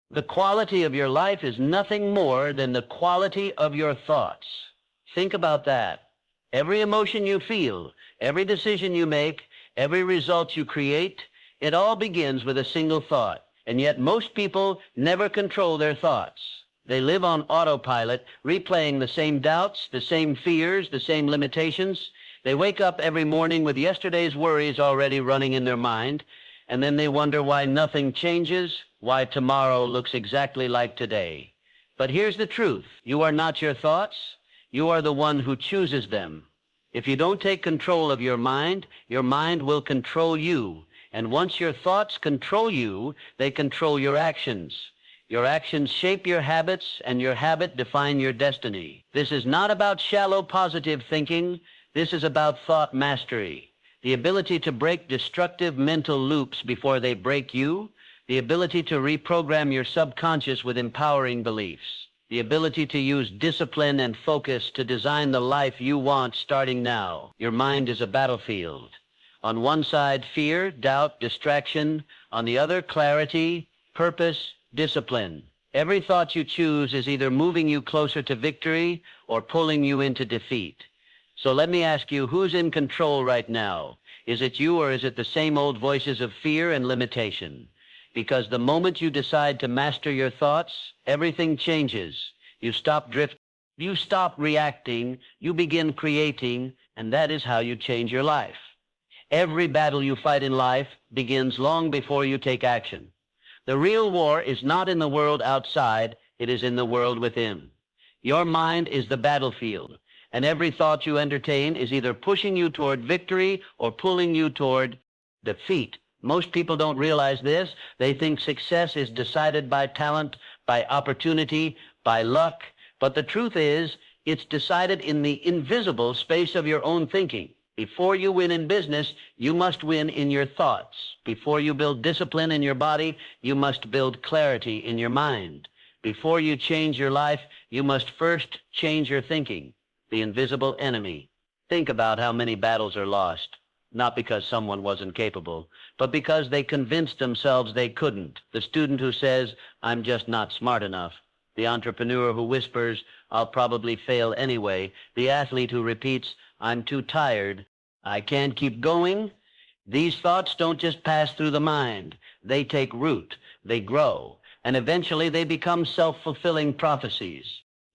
The quality of your life is nothing more than the quality of your thoughts. Think about that. Every emotion you feel, every decision you make, every result you create, it all begins with a single thought. And yet most people never control their thoughts. They live on autopilot, replaying the same doubts, the same fears, the same limitations. They wake up every morning with yesterday's worries already running in their mind, and then they wonder why nothing changes, why tomorrow looks exactly like today. But here's the truth. You are not your thoughts. You are the one who chooses them. If you don't take control of your mind will control you. And once your thoughts control you, they control your actions. Your actions shape your habits, and your habit define your destiny. This is not about shallow positive thinking. This is about thought mastery. The ability to break destructive mental loops before they break you. The ability to reprogram your subconscious with empowering beliefs. The ability to use discipline and focus to design the life you want starting now. Your mind is a battlefield. On one side, fear, doubt, distraction. On the other, clarity, purpose, discipline. Every thought you choose is either moving you closer to victory or pulling you into defeat. So let me ask you, who's in control right now? Is it you, or is it the same old voices of fear and limitation? Because the moment you decide to master your thoughts, everything changes. You stop drifting, you stop reacting, you begin creating, and that is how you change your life. Every battle you fight in life begins long before you take action. The real war is not in the world outside, it is in the world within. Your mind is the battlefield, and every thought you entertain is either pushing you toward victory or pulling you toward defeat. Most people don't realize this. They think success is decided by talent, by opportunity, by luck. But the truth is, it's decided in the invisible space of your own thinking. Before you win in business, you must win in your thoughts. Before you build discipline in your body, you must build clarity in your mind. Before you change your life, you must first change your thinking, the invisible enemy. Think about how many battles are lost, not because someone wasn't capable, but because they convinced themselves they couldn't. The student who says, "I'm just not smart enough." The entrepreneur who whispers, "I'll probably fail anyway." The athlete who repeats, "I'm too tired. I can't keep going." These thoughts don't just pass through the mind. They take root, they grow, and eventually they become self-fulfilling prophecies.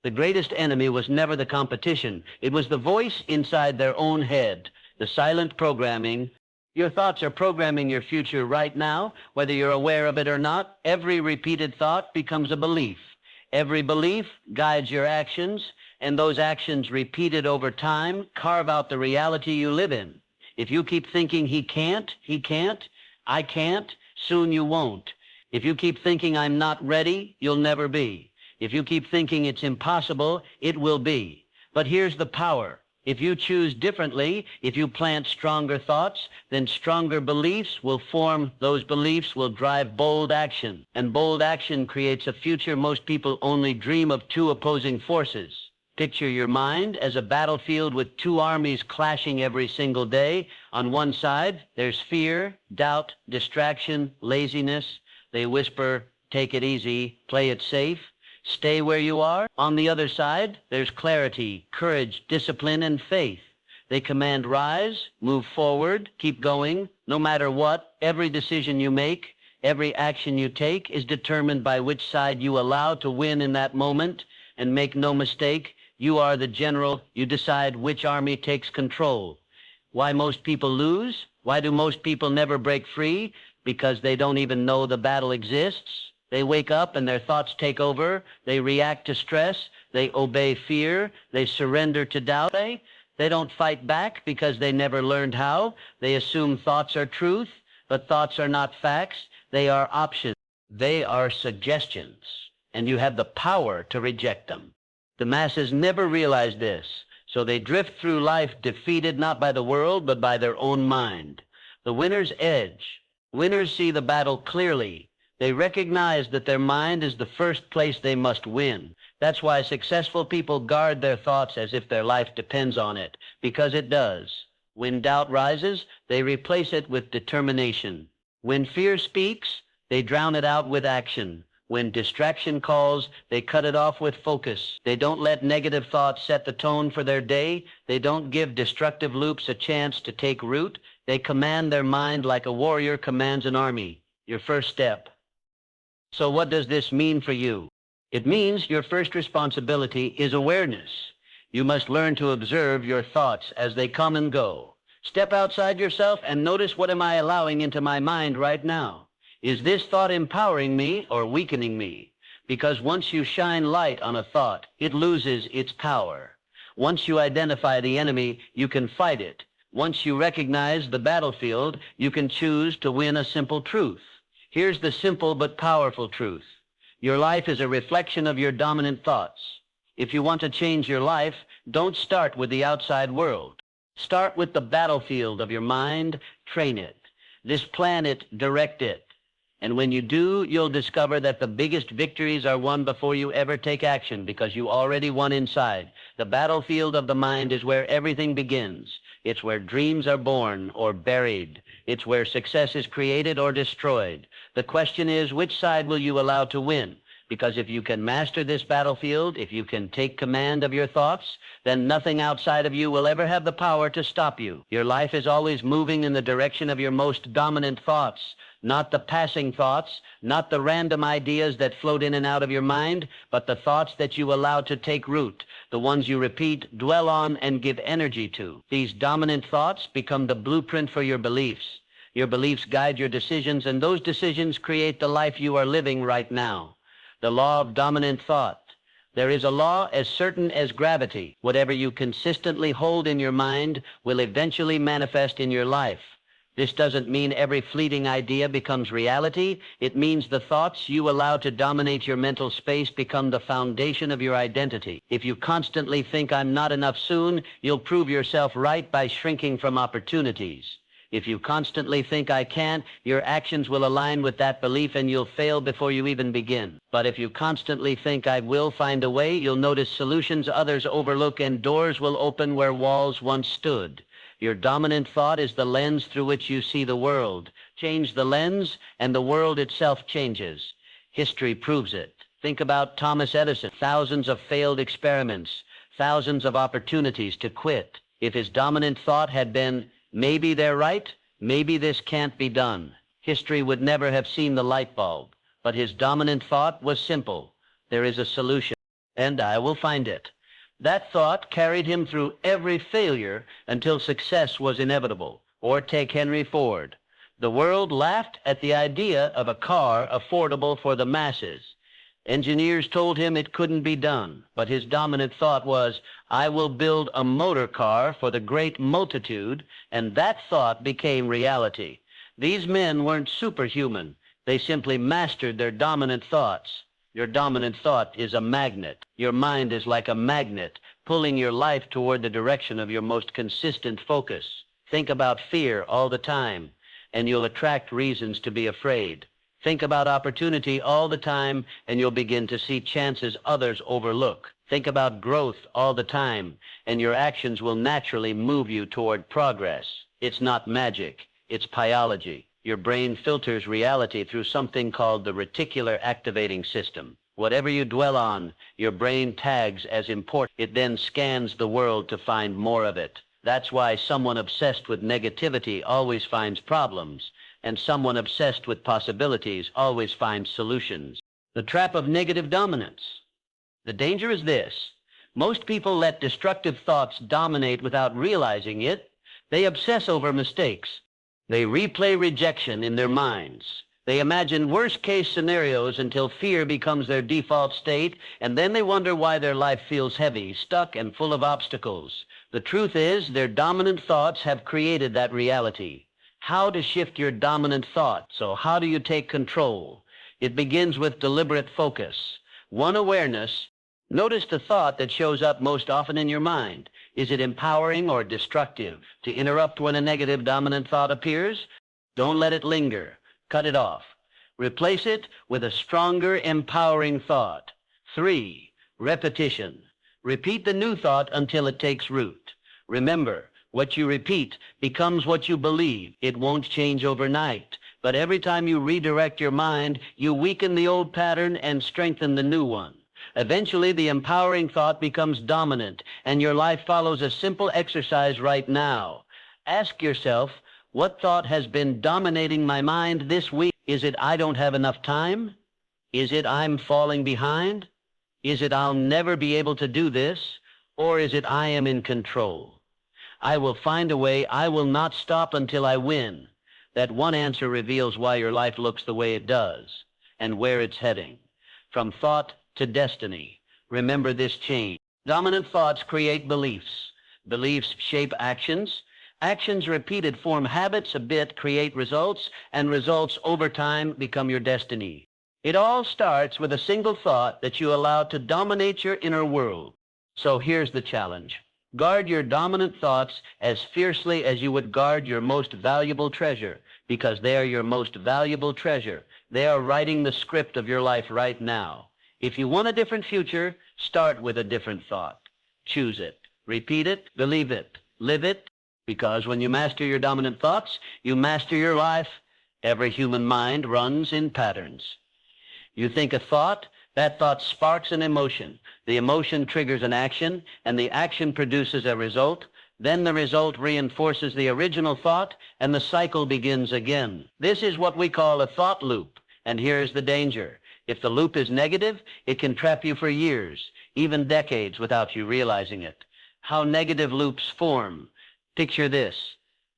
The greatest enemy was never the competition. It was the voice inside their own head, the silent programming. Your thoughts are programming your future right now, whether you're aware of it or not. Every repeated thought becomes a belief. Every belief guides your actions, and those actions repeated over time carve out the reality you live in. If you keep thinking he can't, I can't, soon you won't. If you keep thinking I'm not ready, you'll never be. If you keep thinking it's impossible, it will be. But here's the power. If you choose differently, if you plant stronger thoughts, then stronger beliefs will form. Those beliefs will drive bold action. And bold action creates a future most people only dream of two opposing forces. Picture your mind as a battlefield with two armies clashing every single day. On one side, there's fear, doubt, distraction, laziness. They whisper, "Take it easy, play it safe, stay where you are." On the other side, there's clarity, courage, discipline, and faith. They command rise, move forward, keep going. No matter what, every decision you make, every action you take is determined by which side you allow to win in that moment. And make no mistake, you are the general. You decide which army takes control. Why most people lose? Why do most people never break free? Because they don't even know the battle exists. They wake up and their thoughts take over. They react to stress. They obey fear. They surrender to doubt. They don't fight back because they never learned how. They assume thoughts are truth, but thoughts are not facts. They are options. They are suggestions, and you have the power to reject them. The masses never realize this, so they drift through life defeated not by the world, but by their own mind. The winner's edge. Winners see the battle clearly. They recognize that their mind is the first place they must win. That's why successful people guard their thoughts as if their life depends on it, because it does. When doubt rises, they replace it with determination. When fear speaks, they drown it out with action. When distraction calls, they cut it off with focus. They don't let negative thoughts set the tone for their day. They don't give destructive loops a chance to take root. They command their mind like a warrior commands an army. Your first step. So what does this mean for you? It means your first responsibility is awareness. You must learn to observe your thoughts as they come and go. Step outside yourself and notice, what am I allowing into my mind right now? Is this thought empowering me or weakening me? Because once you shine light on a thought, it loses its power. Once you identify the enemy, you can fight it. Once you recognize the battlefield, you can choose to win a simple truth. Here's the simple but powerful truth. Your life is a reflection of your dominant thoughts. If you want to change your life, don't start with the outside world. Start with the battlefield of your mind. Train it. Displan it, direct it. And when you do, you'll discover that the biggest victories are won before you ever take action, because you already won inside. The battlefield of the mind is where everything begins. It's where dreams are born or buried. It's where success is created or destroyed. The question is, which side will you allow to win? Because if you can master this battlefield, if you can take command of your thoughts, then nothing outside of you will ever have the power to stop you. Your life is always moving in the direction of your most dominant thoughts. Not the passing thoughts, not the random ideas that float in and out of your mind, but the thoughts that you allow to take root, the ones you repeat, dwell on, and give energy to. These dominant thoughts become the blueprint for your beliefs. Your beliefs guide your decisions, and those decisions create the life you are living right now. The law of dominant thought. There is a law as certain as gravity. Whatever you consistently hold in your mind will eventually manifest in your life. This doesn't mean every fleeting idea becomes reality. It means the thoughts you allow to dominate your mental space become the foundation of your identity. If you constantly think, I'm not enough soon, you'll prove yourself right by shrinking from opportunities. If you constantly think, I can't, your actions will align with that belief and you'll fail before you even begin. But if you constantly think, I will find a way, you'll notice solutions others overlook and doors will open where walls once stood. Your dominant thought is the lens through which you see the world. Change the lens, and the world itself changes. History proves it. Think about Thomas Edison. Thousands of failed experiments, thousands of opportunities to quit. If his dominant thought had been, maybe they're right, maybe this can't be done, history would never have seen the light bulb. But his dominant thought was simple. There is a solution, and I will find it. That thought carried him through every failure until success was inevitable. Or take Henry Ford. The world laughed at the idea of a car affordable for the masses. Engineers told him it couldn't be done, but his dominant thought was, I will build a motor car for the great multitude, and that thought became reality. These men weren't superhuman. They simply mastered their dominant thoughts. Your dominant thought is a magnet. Your mind is like a magnet, pulling your life toward the direction of your most consistent focus. Think about fear all the time, and you'll attract reasons to be afraid. Think about opportunity all the time, and you'll begin to see chances others overlook. Think about growth all the time, and your actions will naturally move you toward progress. It's not magic, it's biology. Your brain filters reality through something called the reticular activating system. Whatever you dwell on, your brain tags as important. It then scans the world to find more of it. That's why someone obsessed with negativity always finds problems, and someone obsessed with possibilities always finds solutions. The trap of negative dominance. The danger is this. Most people let destructive thoughts dominate without realizing it. They obsess over mistakes. They replay rejection in their minds. They imagine worst-case scenarios until fear becomes their default state, and then they wonder why their life feels heavy, stuck, and full of obstacles. The truth is, their dominant thoughts have created that reality. How to shift your dominant thought? So how do you take control? It begins with deliberate focus. One, awareness. Notice the thought that shows up most often in your mind. Is it empowering or destructive? To interrupt when a negative dominant thought appears? Don't let it linger. Cut it off. Replace it with a stronger, empowering thought. 3, repetition. Repeat the new thought until it takes root. Remember, what you repeat becomes what you believe. It won't change overnight, But every time you redirect your mind, you weaken the old pattern and strengthen the new one. Eventually, the empowering thought becomes dominant, and your life follows a simple exercise right now. Ask yourself, what thought has been dominating my mind this week? Is it I don't have enough time? Is it I'm falling behind? Is it I'll never be able to do this? Or is it I am in control? I will find a way. I will not stop until I win. That one answer reveals why your life looks the way it does and where it's heading. From thought to destiny. Remember this change. Dominant thoughts create beliefs. Beliefs shape actions. Actions repeated form habits. A bit create results, and results over time become your destiny. It all starts with a single thought that you allow to dominate your inner world. So here's the challenge. Guard your dominant thoughts as fiercely as you would guard your most valuable treasure, because they are your most valuable treasure. They are writing the script of your life right now. If you want a different future, start with a different thought. Choose it. Repeat it. Believe it. Live it. Because when you master your dominant thoughts, you master your life. Every human mind runs in patterns. You think a thought, that thought sparks an emotion. The emotion triggers an action, and the action produces a result. Then the result reinforces the original thought, and the cycle begins again. This is what we call a thought loop. And here's the danger. If the loop is negative, it can trap you for years, even decades, without you realizing it. How negative loops form. Picture this.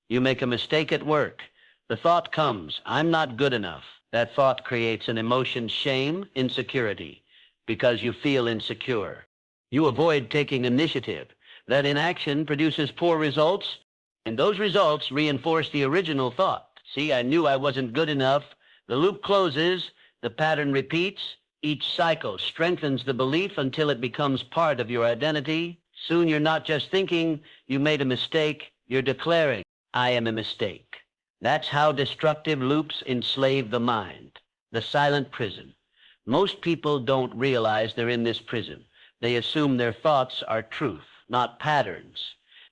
You make a mistake at work. The thought comes, I'm not good enough. That thought creates an emotion, shame, insecurity, because you feel insecure. You avoid taking initiative. That inaction produces poor results, and those results reinforce the original thought. See, I knew I wasn't good enough. The loop closes. The pattern repeats. Each cycle strengthens the belief until it becomes part of your identity. Soon you're not just thinking you made a mistake, you're declaring, I am a mistake. That's how destructive loops enslave the mind, the silent prison. Most people don't realize they're in this prison. They assume their thoughts are truth, not patterns.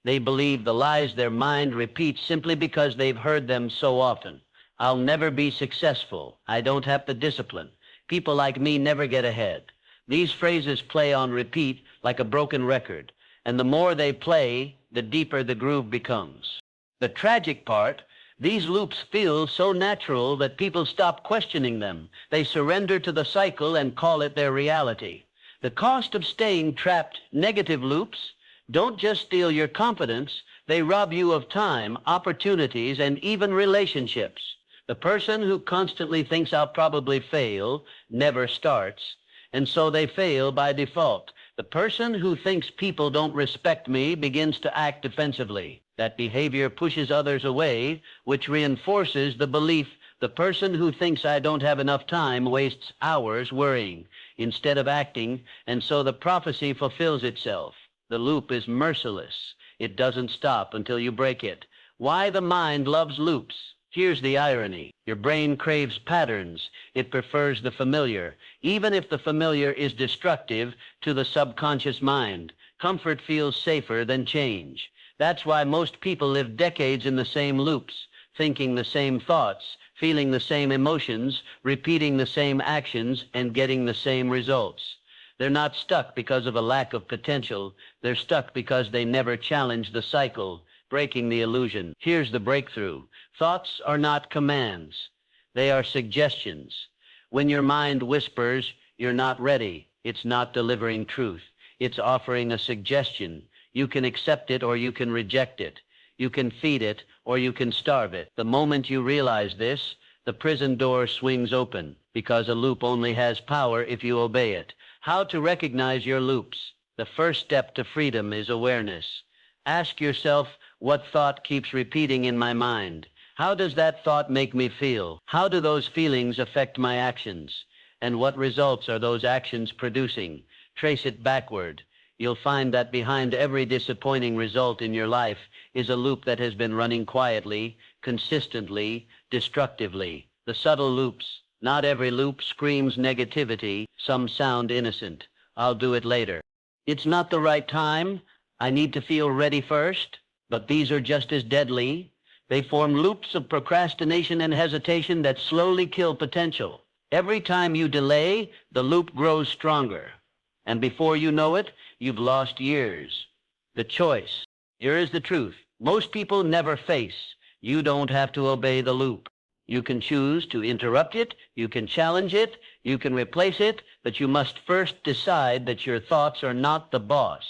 They believe the lies their mind repeats simply because they've heard them so often. I'll never be successful. I don't have the discipline. People like me never get ahead. These phrases play on repeat like a broken record, and the more they play, the deeper the groove becomes. The tragic part, these loops feel so natural that people stop questioning them. They surrender to the cycle and call it their reality. The cost of staying trapped negative loops don't just steal your confidence, they rob you of time, opportunities, and even relationships. The person who constantly thinks I'll probably fail never starts, and so they fail by default. The person who thinks people don't respect me begins to act defensively. That behavior pushes others away, which reinforces the belief. The person who thinks I don't have enough time wastes hours worrying instead of acting, and so the prophecy fulfills itself. The loop is merciless. It doesn't stop until you break it. Why the mind loves loops? Here's the irony. Your brain craves patterns. It prefers the familiar. Even if the familiar is destructive to the subconscious mind, comfort feels safer than change. That's why most people live decades in the same loops, thinking the same thoughts, feeling the same emotions, repeating the same actions, and getting the same results. They're not stuck because of a lack of potential. They're stuck because they never challenge the cycle, breaking the illusion. Here's the breakthrough. Thoughts are not commands. They are suggestions. When your mind whispers, you're not ready, it's not delivering truth. It's offering a suggestion. You can accept it or you can reject it. You can feed it or you can starve it. The moment you realize this, the prison door swings open, because a loop only has power if you obey it. How to recognize your loops? The first step to freedom is awareness. Ask yourself, what thought keeps repeating in my mind? How does that thought make me feel? How do those feelings affect my actions? And what results are those actions producing? Trace it backward. You'll find that behind every disappointing result in your life is a loop that has been running quietly, consistently, destructively. The subtle loops. Not every loop screams negativity. Some sound innocent. I'll do it later. It's not the right time. I need to feel ready first. But these are just as deadly. They form loops of procrastination and hesitation that slowly kill potential. Every time you delay, the loop grows stronger. And before you know it, you've lost years. The choice. Here is the truth. Most people never face. You don't have to obey the loop. You can choose to interrupt it, you can challenge it, you can replace it, but you must first decide that your thoughts are not the boss.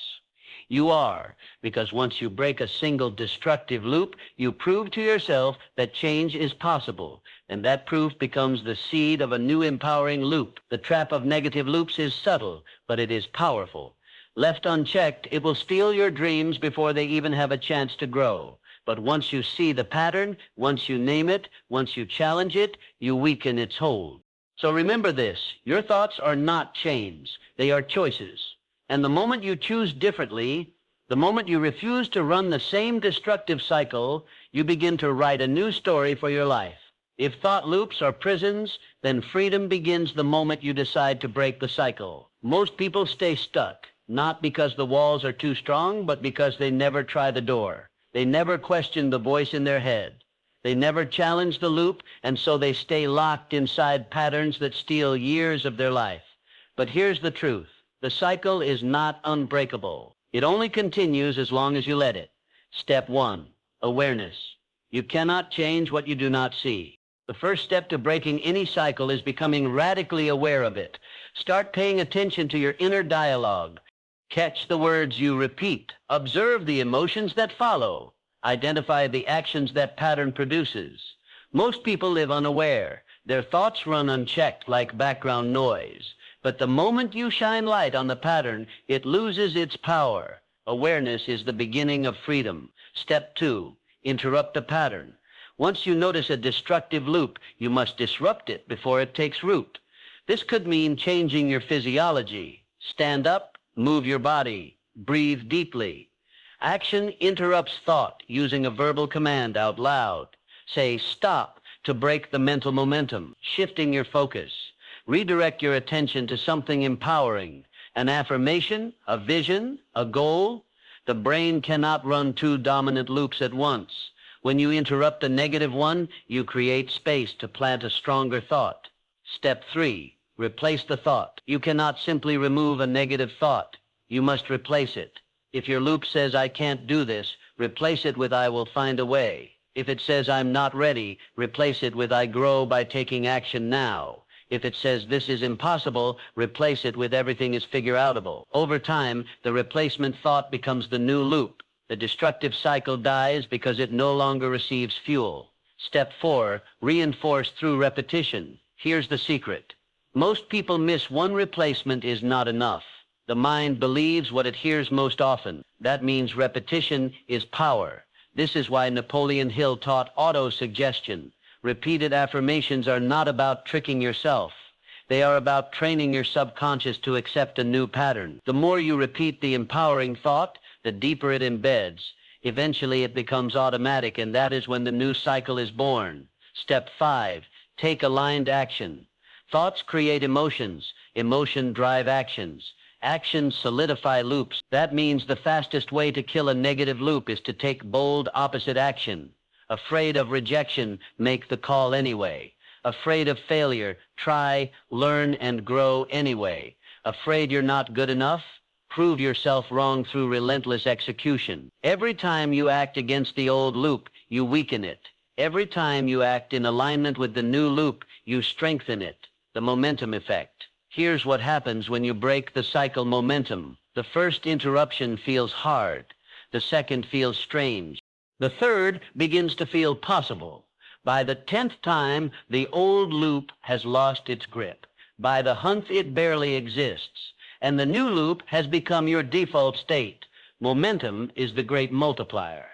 You are, because once you break a single destructive loop, you prove to yourself that change is possible, and that proof becomes the seed of a new empowering loop. The trap of negative loops is subtle, but it is powerful. Left unchecked, it will steal your dreams before they even have a chance to grow. But once you see the pattern, once you name it, once you challenge it, you weaken its hold. So remember this, your thoughts are not chains, they are choices. And the moment you choose differently, the moment you refuse to run the same destructive cycle, you begin to write a new story for your life. If thought loops are prisons, then freedom begins the moment you decide to break the cycle. Most people stay stuck, not because the walls are too strong, but because they never try the door. They never question the voice in their head. They never challenge the loop, and so they stay locked inside patterns that steal years of their life. But here's the truth. The cycle is not unbreakable. It only continues as long as you let it. Step 1, awareness. You cannot change what you do not see. The first step to breaking any cycle is becoming radically aware of it. Start paying attention to your inner dialogue. Catch the words you repeat. Observe the emotions that follow. Identify the actions that pattern produces. Most people live unaware. Their thoughts run unchecked like background noise. But the moment you shine light on the pattern, it loses its power. Awareness is the beginning of freedom. Step 2, interrupt the pattern. Once you notice a destructive loop, you must disrupt it before it takes root. This could mean changing your physiology. Stand up, move your body, breathe deeply. Action interrupts thought using a verbal command out loud. Say stop to break the mental momentum, shifting your focus. Redirect your attention to something empowering, an affirmation, a vision, a goal. The brain cannot run two dominant loops at once. When you interrupt a negative one, you create space to plant a stronger thought. Step 3, replace the thought. You cannot simply remove a negative thought. You must replace it. If your loop says, I can't do this, replace it with, I will find a way. If it says, I'm not ready, replace it with, I grow by taking action now. If it says, this is impossible, replace it with, everything is figure-outable. Over time, the replacement thought becomes the new loop. The destructive cycle dies because it no longer receives fuel. Step 4, reinforce through repetition. Here's the secret. Most people miss one replacement is not enough. The mind believes what it hears most often. That means repetition is power. This is why Napoleon Hill taught auto-suggestion. Repeated affirmations are not about tricking yourself. They are about training your subconscious to accept a new pattern. The more you repeat the empowering thought, the deeper it embeds. Eventually it becomes automatic, and that is when the new cycle is born. Step 5, take aligned action. Thoughts create emotions. Emotion drive actions. Actions solidify loops. That means the fastest way to kill a negative loop is to take bold opposite action. Afraid of rejection, make the call anyway. Afraid of failure, try, learn, and grow anyway. Afraid you're not good enough? Prove yourself wrong through relentless execution. Every time you act against the old loop, you weaken it. Every time you act in alignment with the new loop, you strengthen it. The momentum effect. Here's what happens when you break the cycle momentum. The first interruption feels hard. The second feels strange. The third begins to feel possible. By the 10th time, the old loop has lost its grip. By the 100th, it barely exists. And the new loop has become your default state. Momentum is the great multiplier.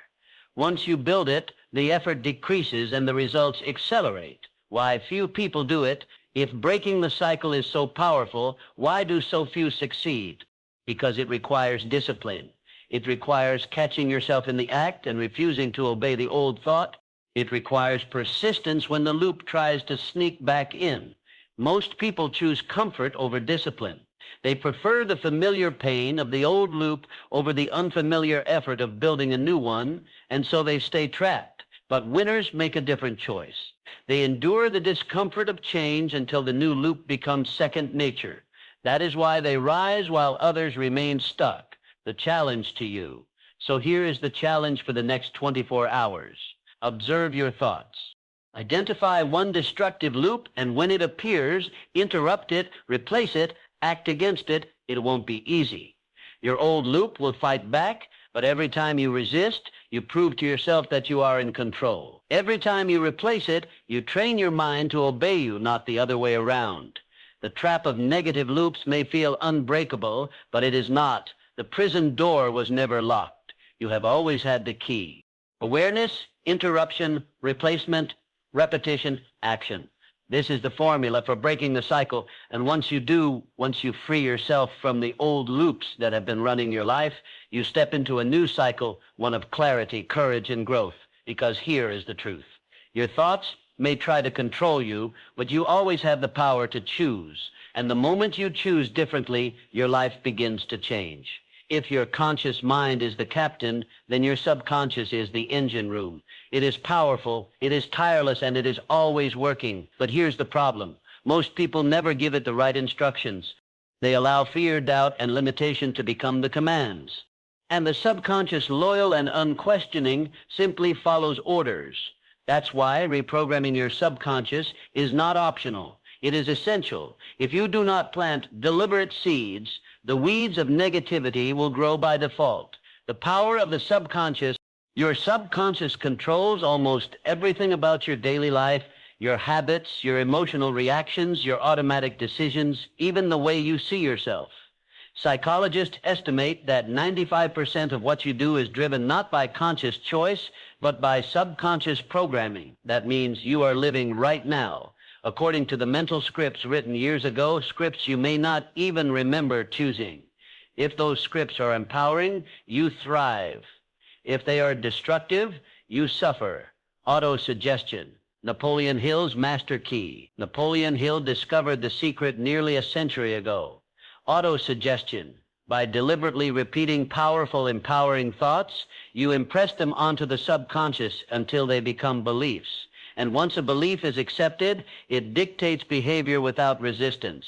Once you build it, the effort decreases and the results accelerate. Why few people do it? If breaking the cycle is so powerful, why do so few succeed? Because it requires discipline. It requires catching yourself in the act and refusing to obey the old thought. It requires persistence when the loop tries to sneak back in. Most people choose comfort over discipline. They prefer the familiar pain of the old loop over the unfamiliar effort of building a new one, and so they stay trapped. But winners make a different choice. They endure the discomfort of change until the new loop becomes second nature. That is why they rise while others remain stuck. The challenge to you. So here is the challenge for the next 24 hours. Observe your thoughts. Identify one destructive loop, and when it appears, interrupt it, replace it, act against it. It won't be easy. Your old loop will fight back, but every time you resist, you prove to yourself that you are in control. Every time you replace it, you train your mind to obey you, not the other way around. The trap of negative loops may feel unbreakable, but it is not. The prison door was never locked. You have always had the key. Awareness, interruption, replacement, repetition, action. This is the formula for breaking the cycle, and once you free yourself from the old loops that have been running your life, you step into a new cycle, one of clarity, courage, and growth, because here is the truth. Your thoughts may try to control you, but you always have the power to choose, and the moment you choose differently, your life begins to change. If your conscious mind is the captain, then your subconscious is the engine room. It is powerful, it is tireless, and it is always working. But here's the problem. Most people never give it the right instructions. They allow fear, doubt, and limitation to become the commands. And the subconscious, loyal and unquestioning, simply follows orders. That's why reprogramming your subconscious is not optional. It is essential. If you do not plant deliberate seeds, the weeds of negativity will grow by default. The power of the subconscious. Your subconscious controls almost everything about your daily life, your habits, your emotional reactions, your automatic decisions, even the way you see yourself. Psychologists estimate that 95% of what you do is driven not by conscious choice, but by subconscious programming. That means you are living right now, according to the mental scripts written years ago, scripts you may not even remember choosing. If those scripts are empowering, you thrive. If they are destructive, you suffer. Auto-suggestion. Napoleon Hill's master key. Napoleon Hill discovered the secret nearly a century ago. Auto-suggestion. By deliberately repeating powerful, empowering thoughts, you impress them onto the subconscious until they become beliefs. And once a belief is accepted, it dictates behavior without resistance.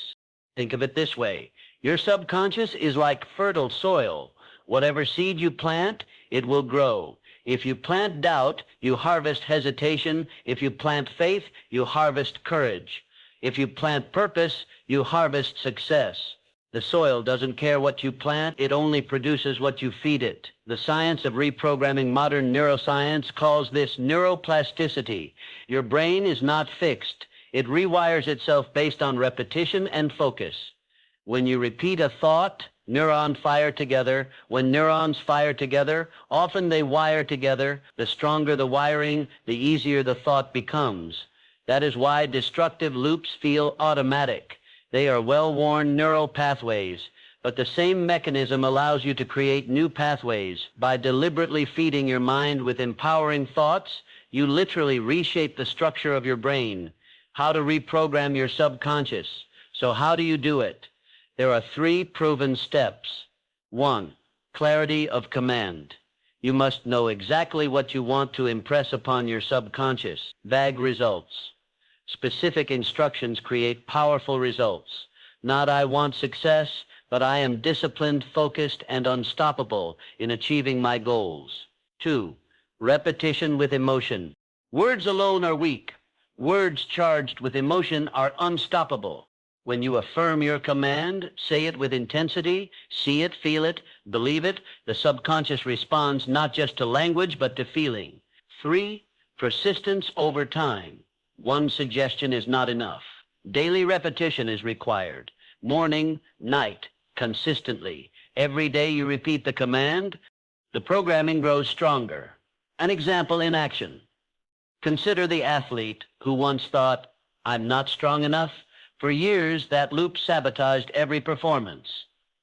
Think of it this way. Your subconscious is like fertile soil. Whatever seed you plant, it will grow. If you plant doubt, you harvest hesitation. If you plant faith, you harvest courage. If you plant purpose, you harvest success. The soil doesn't care what you plant, it only produces what you feed it. The science of reprogramming, modern neuroscience, calls this neuroplasticity. Your brain is not fixed. It rewires itself based on repetition and focus. When you repeat a thought, neurons fire together. When neurons fire together, often they wire together. The stronger the wiring, the easier the thought becomes. That is why destructive loops feel automatic. They are well-worn neural pathways, but the same mechanism allows you to create new pathways. By deliberately feeding your mind with empowering thoughts, you literally reshape the structure of your brain. How to reprogram your subconscious. So how do you do it? There are 3 proven steps. 1. Clarity of command. You must know exactly what you want to impress upon your subconscious. Vague results. Specific instructions create powerful results. Not I want success, but I am disciplined, focused, and unstoppable in achieving my goals. 2. Repetition with emotion. Words alone are weak. Words charged with emotion are unstoppable. When you affirm your command, say it with intensity, see it, feel it, believe it, the subconscious responds not just to language, but to feeling. 3. Persistence over time. One suggestion is not enough. Daily repetition is required. Morning, night, consistently. Every day you repeat the command, the programming grows stronger. An example in action. Consider the athlete who once thought, I'm not strong enough. For years, that loop sabotaged every performance.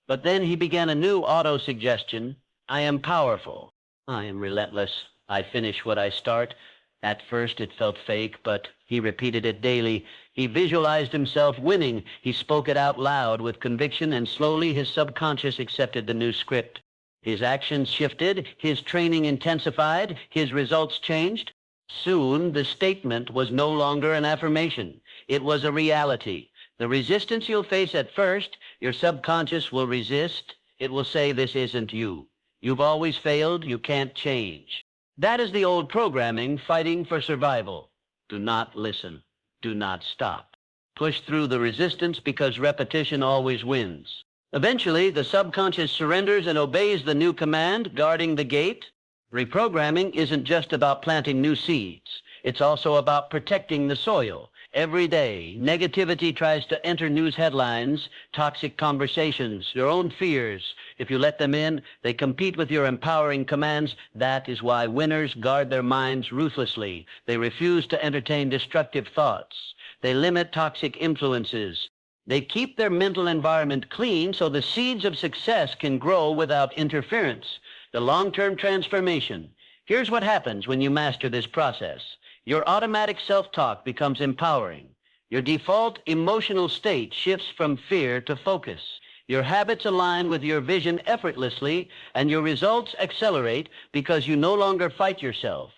But then he began a new auto-suggestion. I am powerful. I am relentless. I finish what I start. At first, it felt fake, but he repeated it daily. He visualized himself winning. He spoke it out loud with conviction, and slowly his subconscious accepted the new script. His actions shifted, his training intensified, his results changed. Soon, the statement was no longer an affirmation. It was a reality. The resistance you'll face at first, your subconscious will resist. It will say, this isn't you. You've always failed. You can't change. That is the old programming fighting for survival. Do not listen. Do not stop. Push through the resistance because repetition always wins. Eventually, the subconscious surrenders and obeys the new command, guarding the gate. Reprogramming isn't just about planting new seeds. It's also about protecting the soil. Every day, negativity tries to enter news headlines, toxic conversations, your own fears. If you let them in, they compete with your empowering commands. That is why winners guard their minds ruthlessly. They refuse to entertain destructive thoughts. They limit toxic influences. They keep their mental environment clean so the seeds of success can grow without interference. The long-term transformation. Here's what happens when you master this process. Your automatic self-talk becomes empowering. Your default emotional state shifts from fear to focus. Your habits align with your vision effortlessly, and your results accelerate because you no longer fight yourself.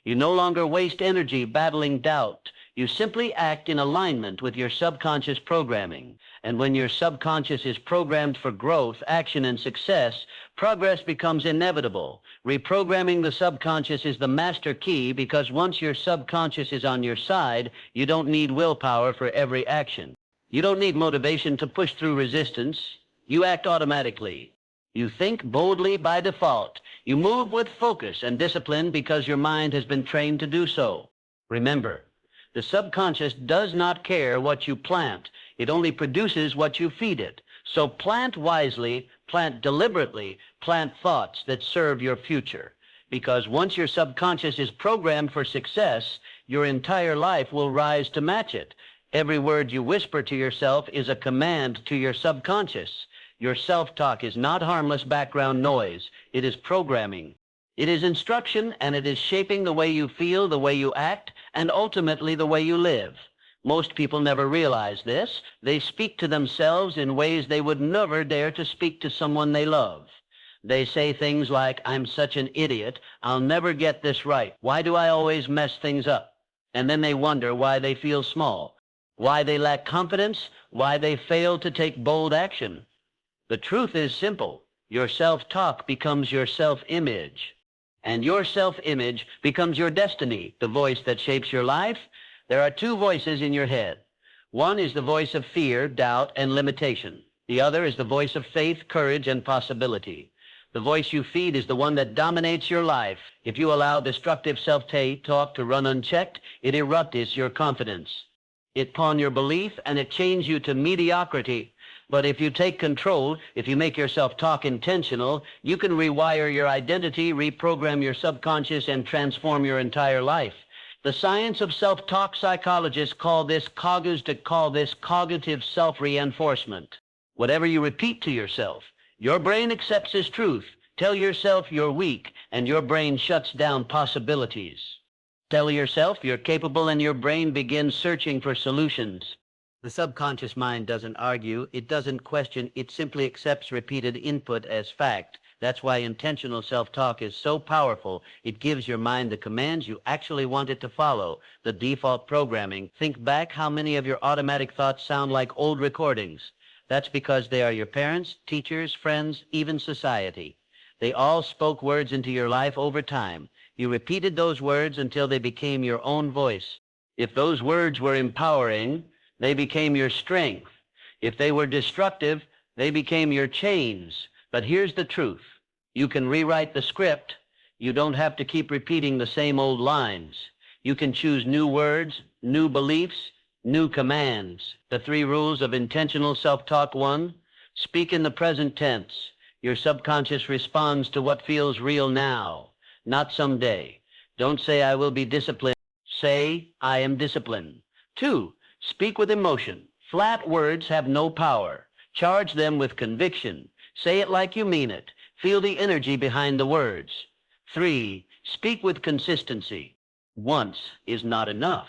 You no longer waste energy battling doubt. You simply act in alignment with your subconscious programming. And when your subconscious is programmed for growth, action, and success, progress becomes inevitable. Reprogramming the subconscious is the master key because once your subconscious is on your side, you don't need willpower for every action. You don't need motivation to push through resistance. You act automatically. You think boldly by default. You move with focus and discipline because your mind has been trained to do so. Remember, the subconscious does not care what you plant. It only produces what you feed it. So plant wisely, plant deliberately, plant thoughts that serve your future. Because once your subconscious is programmed for success, your entire life will rise to match it. Every word you whisper to yourself is a command to your subconscious. Your self-talk is not harmless background noise. It is programming. It is instruction, and it is shaping the way you feel, the way you act, and ultimately the way you live. Most people never realize this. They speak to themselves in ways they would never dare to speak to someone they love. They say things like, I'm such an idiot. I'll never get this right. Why do I always mess things up? And then they wonder why they feel small, why they lack confidence, why they fail to take bold action. The truth is simple. Your self-talk becomes your self-image. And your self-image becomes your destiny, the voice that shapes your life. There are two voices in your head. One is the voice of fear, doubt, and limitation. The other is the voice of faith, courage, and possibility. The voice you feed is the one that dominates your life. If you allow destructive self-talk to run unchecked, it erupts your confidence. It pawns your belief, and it chains you to mediocrity. But if you take control, if you make your self-talk intentional, you can rewire your identity, reprogram your subconscious, and transform your entire life. The science of self-talk psychologists call this cognitive self-reinforcement. Whatever you repeat to yourself, your brain accepts as truth. Tell yourself you're weak, and your brain shuts down possibilities. Tell yourself you're capable, and your brain begins searching for solutions. The subconscious mind doesn't argue, it doesn't question, it simply accepts repeated input as fact. That's why intentional self-talk is so powerful. It gives your mind the commands you actually want it to follow, the default programming. Think back how many of your automatic thoughts sound like old recordings. That's because they are your parents, teachers, friends, even society. They all spoke words into your life over time. You repeated those words until they became your own voice. If those words were empowering, they became your strength. If they were destructive, they became your chains. But here's the truth. You can rewrite the script. You don't have to keep repeating the same old lines. You can choose new words, new beliefs, new commands. The 3 rules of intentional self-talk. 1, speak in the present tense. Your subconscious responds to what feels real now, not someday. Don't say, I will be disciplined. Say, I am disciplined. 2, speak with emotion. Flat words have no power. Charge them with conviction. Say it like you mean it. Feel the energy behind the words. 3, speak with consistency. Once is not enough.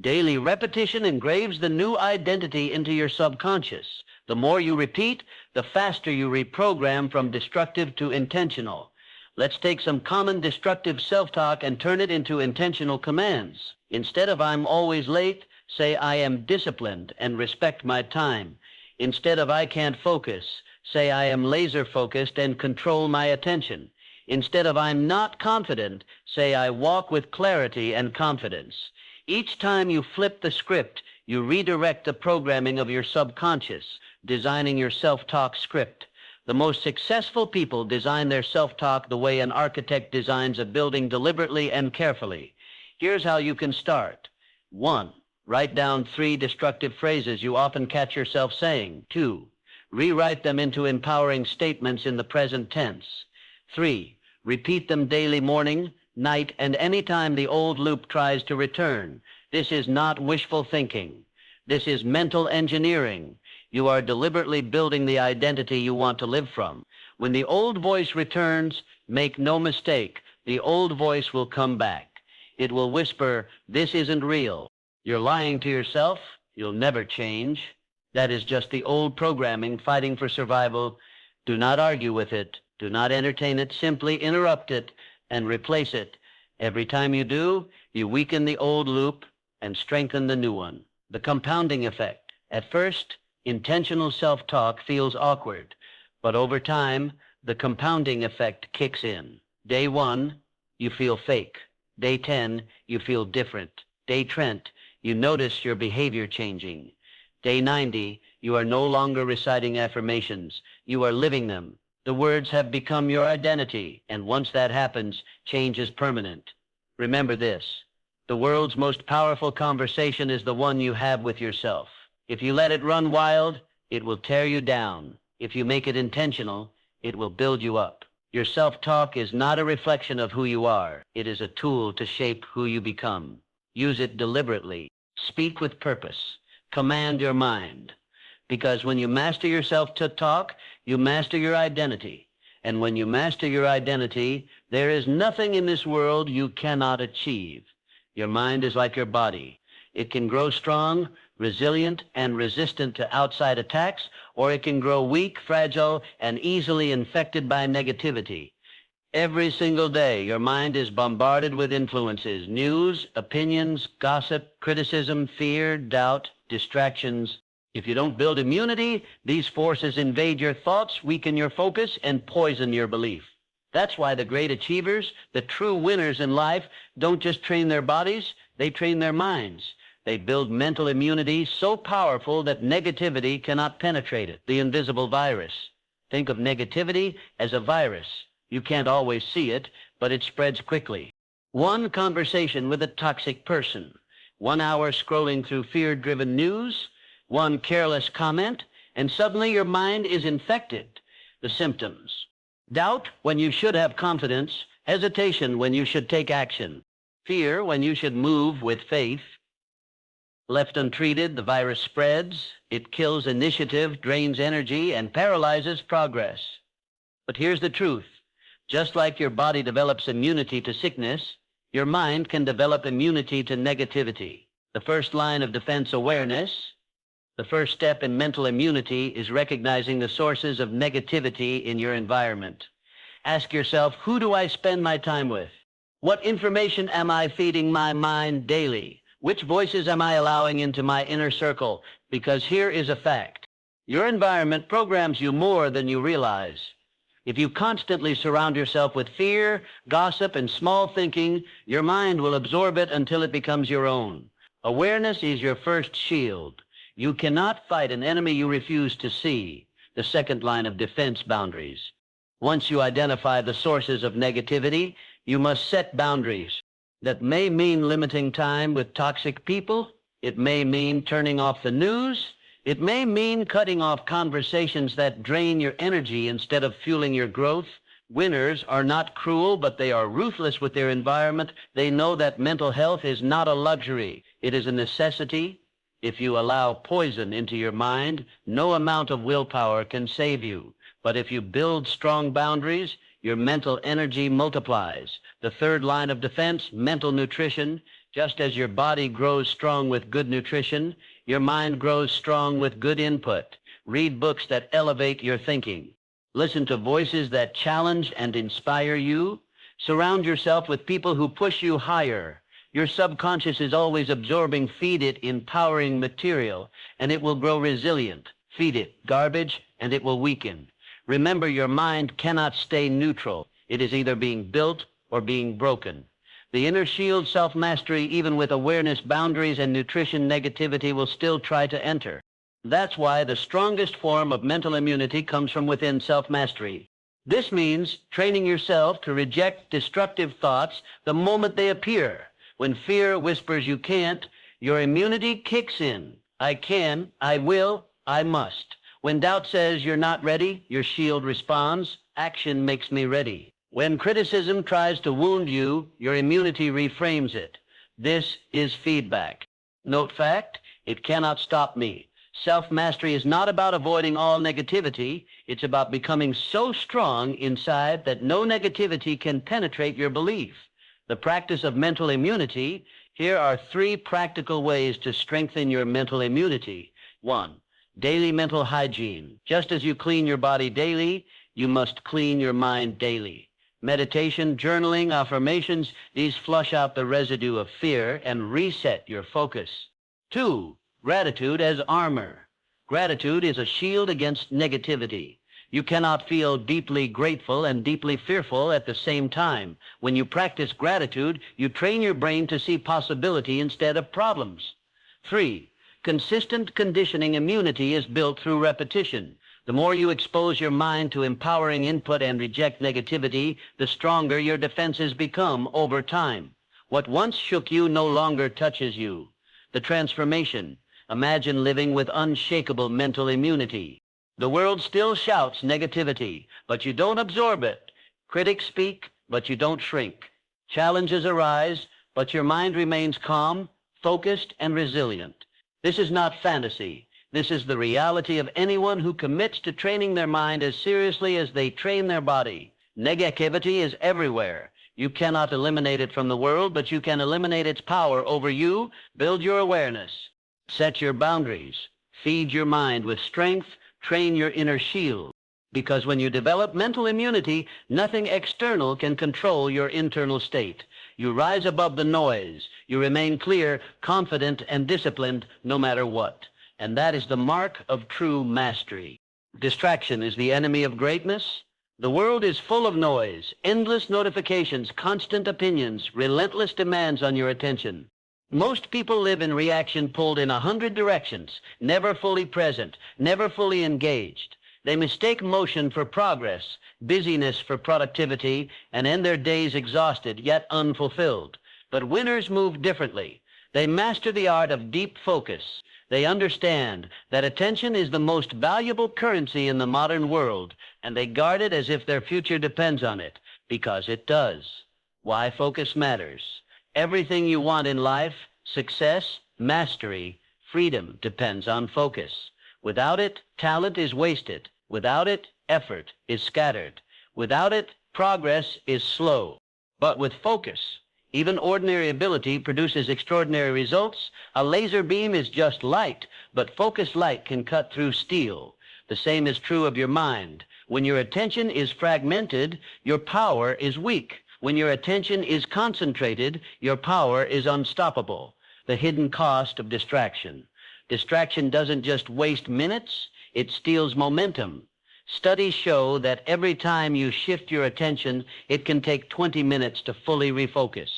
Daily repetition engraves the new identity into your subconscious. The more you repeat, the faster you reprogram from destructive to intentional. Let's take some common destructive self-talk and turn it into intentional commands. Instead of "I'm always late," say "I am disciplined and respect my time." Instead of "I can't focus," say "I am laser focused and control my attention." Instead of "I'm not confident," say "I walk with clarity and confidence." Each time you flip the script, you redirect the programming of your subconscious, designing your self-talk script. The most successful people design their self-talk the way an architect designs a building, deliberately and carefully. Here's how you can start. 1. Write down 3 destructive phrases you often catch yourself saying. 2. Rewrite them into empowering statements in the present tense. 3. Repeat them daily, morning, night, and any time the old loop tries to return. This is not wishful thinking. This is mental engineering. You are deliberately building the identity you want to live from. When the old voice returns, make no mistake, the old voice will come back. It will whisper, "This isn't real. You're lying to yourself. You'll never change." That is just the old programming fighting for survival. Do not argue with it. Do not entertain it. Simply interrupt it and replace it. Every time you do, you weaken the old loop and strengthen the new one. The compounding effect. At first, intentional self-talk feels awkward, but over time, the compounding effect kicks in. Day 1, you feel fake. Day 10, you feel different. Day 20, you notice your behavior changing. Day 90, you are no longer reciting affirmations. You are living them. The words have become your identity, and once that happens, change is permanent. Remember this: the world's most powerful conversation is the one you have with yourself. If you let it run wild, it will tear you down. If you make it intentional, it will build you up. Your self-talk is not a reflection of who you are. It is a tool to shape who you become. Use it deliberately. Speak with purpose. Command your mind. Because when you master your self-talk, you master your identity. And when you master your identity, there is nothing in this world you cannot achieve. Your mind is like your body. It can grow strong, resilient, and resistant to outside attacks, or it can grow weak, fragile, and easily infected by negativity. Every single day, your mind is bombarded with influences: news, opinions, gossip, criticism, fear, doubt, distractions. If you don't build immunity, these forces invade your thoughts, weaken your focus, and poison your belief. That's why the great achievers, the true winners in life, don't just train their bodies, they train their minds. They build mental immunity so powerful that negativity cannot penetrate it, the invisible virus. Think of negativity as a virus. You can't always see it, but it spreads quickly. One conversation with a toxic person, 1 hour scrolling through fear-driven news, one careless comment, and suddenly your mind is infected. The symptoms: doubt when you should have confidence, hesitation when you should take action, fear when you should move with faith. Left untreated, the virus spreads. It kills initiative, drains energy, and paralyzes progress. But here's the truth. Just like your body develops immunity to sickness, your mind can develop immunity to negativity. The first line of defense: awareness. The first step in mental immunity is recognizing the sources of negativity in your environment. Ask yourself, who do I spend my time with? What information am I feeding my mind daily? Which voices am I allowing into my inner circle? Because here is a fact. Your environment programs you more than you realize. If you constantly surround yourself with fear, gossip, and small thinking, your mind will absorb it until it becomes your own. Awareness is your first shield. You cannot fight an enemy you refuse to see. The second line of defense: boundaries. Once you identify the sources of negativity, you must set boundaries. That may mean limiting time with toxic people. It may mean turning off the news. It may mean cutting off conversations that drain your energy instead of fueling your growth. Winners are not cruel, but they are ruthless with their environment. They know that mental health is not a luxury. It is a necessity. If you allow poison into your mind, no amount of willpower can save you. But if you build strong boundaries, your mental energy multiplies. The third line of defense: mental nutrition. Just as your body grows strong with good nutrition, your mind grows strong with good input. Read books that elevate your thinking. Listen to voices that challenge and inspire you. Surround yourself with people who push you higher. Your subconscious is always absorbing. Feed it empowering material, and it will grow resilient. Feed it garbage, and it will weaken. Remember, your mind cannot stay neutral. It is either being built or being broken. The inner shield, self-mastery, even with awareness, boundaries, and nutrition, negativity will still try to enter. That's why the strongest form of mental immunity comes from within, self-mastery. This means training yourself to reject destructive thoughts the moment they appear. When fear whispers you can't, your immunity kicks in. I can, I will, I must. When doubt says you're not ready, your shield responds, action makes me ready. When criticism tries to wound you, your immunity reframes it. This is feedback. Note fact, it cannot stop me. Self-mastery is not about avoiding all negativity. It's about becoming so strong inside that no negativity can penetrate your belief. The practice of mental immunity. Here are 3 practical ways to strengthen your mental immunity. 1. Daily mental hygiene. Just as you clean your body daily, you must clean your mind daily. Meditation, journaling, affirmations, these flush out the residue of fear and reset your focus. 2. Gratitude as armor. Gratitude is a shield against negativity. You cannot feel deeply grateful and deeply fearful at the same time. When you practice gratitude, you train your brain to see possibility instead of problems. 3. Consistent conditioning. Immunity is built through repetition. The more you expose your mind to empowering input and reject negativity, the stronger your defenses become over time. What once shook you no longer touches you. The transformation. Imagine living with unshakable mental immunity. The world still shouts negativity, but you don't absorb it. Critics speak, but you don't shrink. Challenges arise, but your mind remains calm, focused, and resilient. This is not fantasy. This is the reality of anyone who commits to training their mind as seriously as they train their body. Negativity is everywhere. You cannot eliminate it from the world, but you can eliminate its power over you. Build your awareness. Set your boundaries. Feed your mind with strength. Train your inner shield. Because when you develop mental immunity, nothing external can control your internal state. You rise above the noise. You remain clear, confident, and disciplined no matter what. And that is the mark of true mastery. Distraction is the enemy of greatness. The world is full of noise, endless notifications, constant opinions, relentless demands on your attention. Most people live in reaction, pulled in 100 directions, never fully present, never fully engaged. They mistake motion for progress, busyness for productivity, and end their days exhausted yet unfulfilled. But winners move differently. They master the art of deep focus. They understand that attention is the most valuable currency in the modern world, and they guard it as if their future depends on it, because it does. Why focus matters. Everything you want in life, success, mastery, freedom, depends on focus. Without it, talent is wasted. Without it, effort is scattered. Without it, progress is slow. But with focus, even ordinary ability produces extraordinary results. A laser beam is just light, but focused light can cut through steel. The same is true of your mind. When your attention is fragmented, your power is weak. When your attention is concentrated, your power is unstoppable. The hidden cost of distraction. Distraction doesn't just waste minutes, it steals momentum. Studies show that every time you shift your attention, it can take 20 minutes to fully refocus.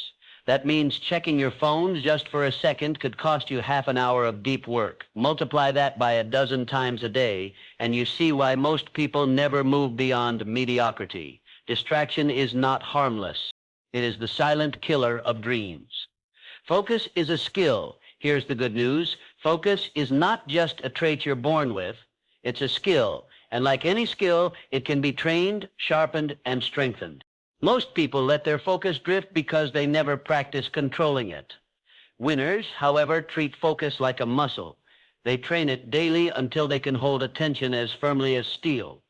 That means checking your phone just for a second could cost you half an hour of deep work. Multiply that by a dozen times a day, and you see why most people never move beyond mediocrity. Distraction is not harmless. It is the silent killer of dreams. Focus is a skill. Here's the good news. Focus is not just a trait you're born with. It's a skill. And like any skill, it can be trained, sharpened, and strengthened. Most people let their focus drift because they never practice controlling it. Winners, however, treat focus like a muscle. They train it daily until they can hold attention as firmly as steel.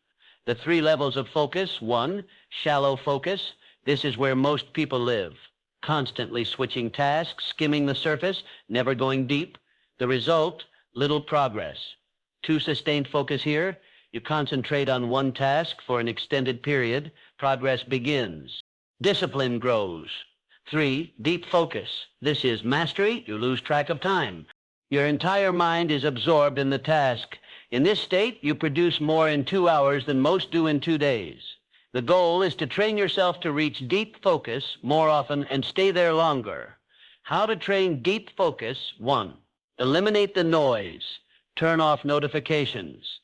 The 3 levels of focus. 1, shallow focus. This is where most people live. Constantly switching tasks, skimming the surface, never going deep. The result, little progress. 2, sustained focus here. You concentrate on one task for an extended period, progress begins. Discipline grows. 3, deep focus. This is mastery. You lose track of time. Your entire mind is absorbed in the task. In this state, you produce more in 2 hours than most do in 2 days. The goal is to train yourself to reach deep focus more often and stay there longer. How to train deep focus? 1, eliminate the noise. Turn off notifications.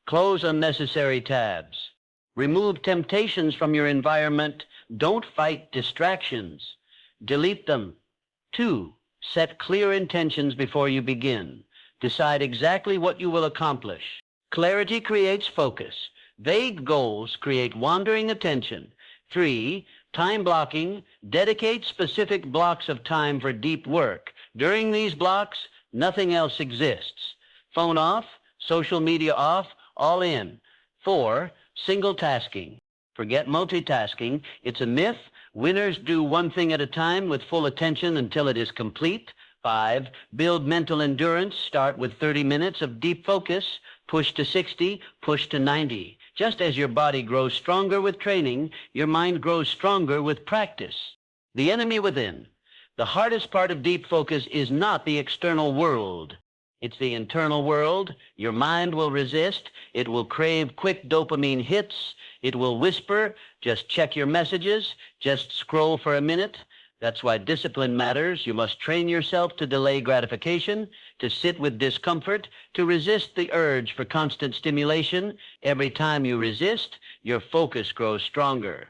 Close unnecessary tabs. Remove temptations from your environment. Don't fight distractions. Delete them. 2, set clear intentions before you begin. Decide exactly what you will accomplish. Clarity creates focus. Vague goals create wandering attention. 3, time blocking. Dedicate specific blocks of time for deep work. During these blocks, nothing else exists. Phone off, social media off, all in. 4, single tasking. Forget multitasking. It's a myth. Winners do one thing at a time with full attention until it is complete. 5, build mental endurance. Start with 30 minutes of deep focus. Push to 60, push to 90. Just as your body grows stronger with training, your mind grows stronger with practice. The enemy within. The hardest part of deep focus is not the external world. It's the internal world. Your mind will resist. It will crave quick dopamine hits. It will whisper, just check your messages, just scroll for a minute. That's why discipline matters. You must train yourself to delay gratification, to sit with discomfort, to resist the urge for constant stimulation. Every time you resist, your focus grows stronger.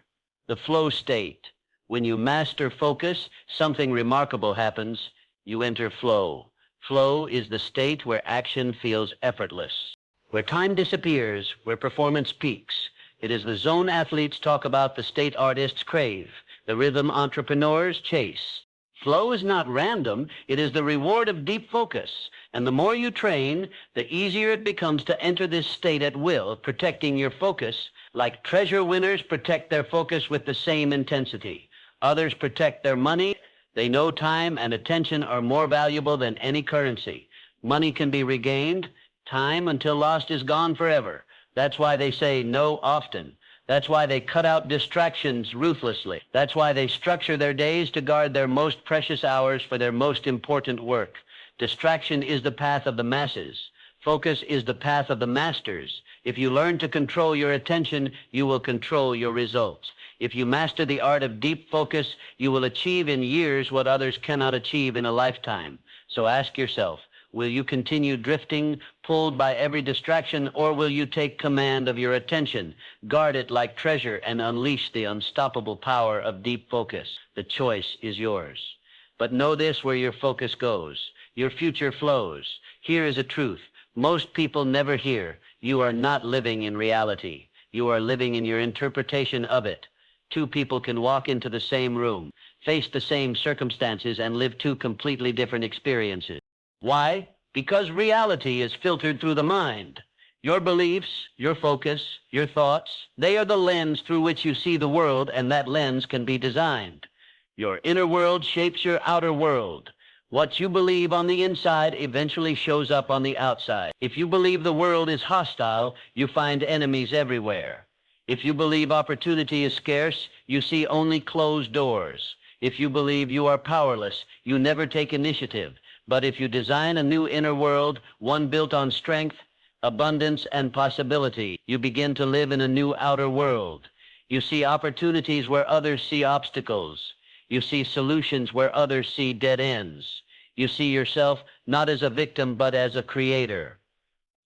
The flow state. When you master focus, something remarkable happens. You enter flow. Flow is the state where action feels effortless, where time disappears, where performance peaks. It is the zone athletes talk about, the state artists crave, the rhythm entrepreneurs chase. Flow is not random. It is the reward of deep focus. And the more you train, the easier it becomes to enter this state at will, protecting your focus. Like treasure winners protect their focus with the same intensity. Others protect their money. They know time and attention are more valuable than any currency. Money can be regained. Time, until lost, is gone forever. That's why they say no often. That's why they cut out distractions ruthlessly. That's why they structure their days to guard their most precious hours for their most important work. Distraction is the path of the masses. Focus is the path of the masters. If you learn to control your attention, you will control your results. If you master the art of deep focus, you will achieve in years what others cannot achieve in a lifetime. So ask yourself, will you continue drifting, pulled by every distraction, or will you take command of your attention, guard it like treasure, and unleash the unstoppable power of deep focus? The choice is yours. But know this: where your focus goes, your future flows. Here is a truth most people never hear. You are not living in reality. You are living in your interpretation of it. 2 people can walk into the same room, face the same circumstances, and live 2 completely different experiences. Why? Because reality is filtered through the mind. Your beliefs, your focus, your thoughts, they are the lens through which you see the world, and that lens can be designed. Your inner world shapes your outer world. What you believe on the inside eventually shows up on the outside. If you believe the world is hostile, you find enemies everywhere. If you believe opportunity is scarce, you see only closed doors. If you believe you are powerless, you never take initiative. But if you design a new inner world, one built on strength, abundance, and possibility, you begin to live in a new outer world. You see opportunities where others see obstacles. You see solutions where others see dead ends. You see yourself not as a victim, but as a creator.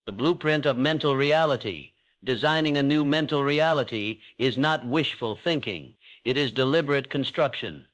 The blueprint of mental reality. Designing a new mental reality is not wishful thinking. It is deliberate construction.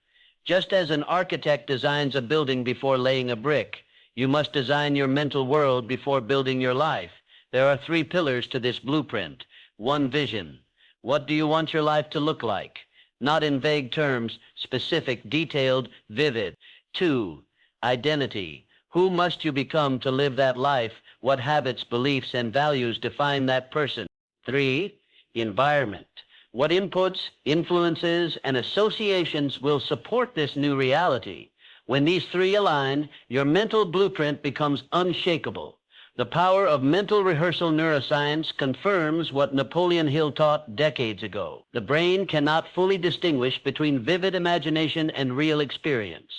Just as an architect designs a building before laying a brick, you must design your mental world before building your life. There are 3 pillars to this blueprint. 1, vision. What do you want your life to look like? Not in vague terms, specific, detailed, vivid. 2, identity. Who must you become to live that life? What habits, beliefs, and values define that person? 3, environment. What inputs, influences, and associations will support this new reality? When these 3 align, your mental blueprint becomes unshakable. The power of mental rehearsal neuroscience confirms what Napoleon Hill taught decades ago. The brain cannot fully distinguish between vivid imagination and real experience.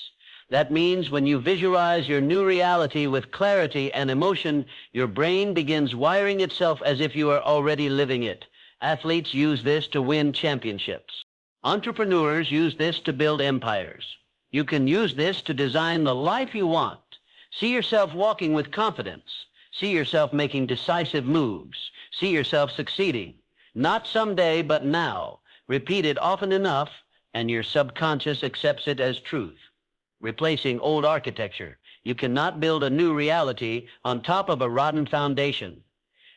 That means when you visualize your new reality with clarity and emotion, your brain begins wiring itself as if you are already living it. Athletes use this to win championships. Entrepreneurs use this to build empires. You can use this to design the life you want. See yourself walking with confidence. See yourself making decisive moves. See yourself succeeding. Not someday, but now. Repeat it often enough, and your subconscious accepts it as truth. Replacing old architecture. You cannot build a new reality on top of a rotten foundation.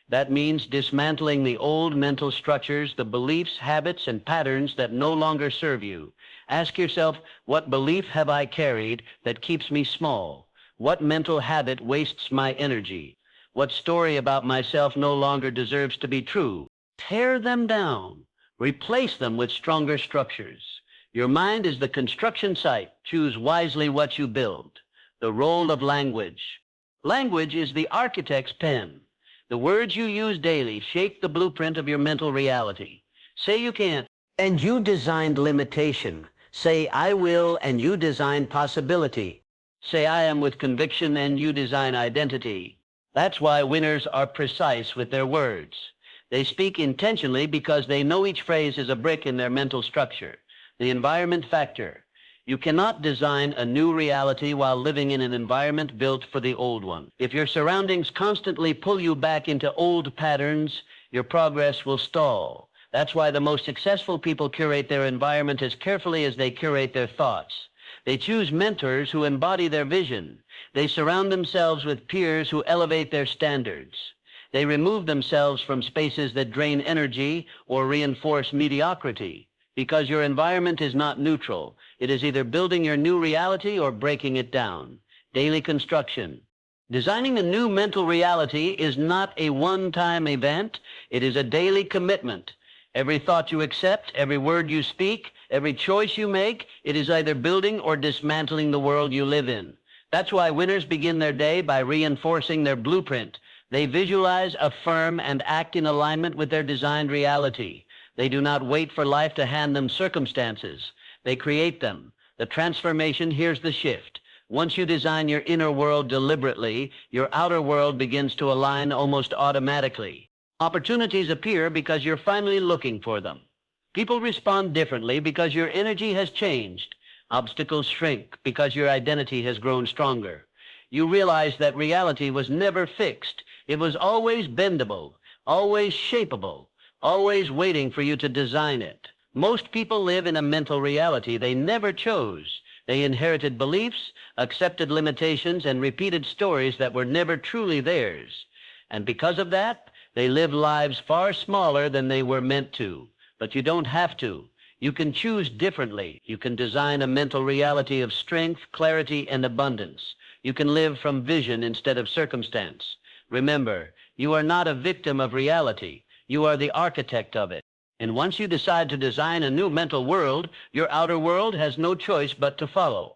That means dismantling the old mental structures, the beliefs, habits, and patterns that no longer serve you. Ask yourself, what belief have I carried that keeps me small? What mental habit wastes my energy? What story about myself no longer deserves to be true? Tear them down. Replace them with stronger structures. Your mind is the construction site. Choose wisely what you build. The role of language. Language is the architect's pen. The words you use daily shape the blueprint of your mental reality. Say you can't, and you designed limitation. Say I will, and you design possibility. Say I am with conviction, and you design identity. That's why winners are precise with their words. They speak intentionally because they know each phrase is a brick in their mental structure. The environment factor. You cannot design a new reality while living in an environment built for the old one. If your surroundings constantly pull you back into old patterns, your progress will stall. That's why the most successful people curate their environment as carefully as they curate their thoughts. They choose mentors who embody their vision. They surround themselves with peers who elevate their standards. They remove themselves from spaces that drain energy or reinforce mediocrity. Because your environment is not neutral. It is either building your new reality or breaking it down. Daily construction. Designing a new mental reality is not a one-time event. It is a daily commitment. Every thought you accept, every word you speak, every choice you make, it is either building or dismantling the world you live in. That's why winners begin their day by reinforcing their blueprint. They visualize, affirm, and act in alignment with their designed reality. They do not wait for life to hand them circumstances. They create them. The transformation, here's the shift. Once you design your inner world deliberately, your outer world begins to align almost automatically. Opportunities appear because you're finally looking for them. People respond differently because your energy has changed. Obstacles shrink because your identity has grown stronger. You realize that reality was never fixed. It was always bendable, always shapeable, always waiting for you to design it. Most people live in a mental reality they never chose. They inherited beliefs, accepted limitations, and repeated stories that were never truly theirs. And because of that, they live lives far smaller than they were meant to. But you don't have to. You can choose differently. You can design a mental reality of strength, clarity, and abundance. You can live from vision instead of circumstance. Remember, you are not a victim of reality. You are the architect of it. And once you decide to design a new mental world, your outer world has no choice but to follow.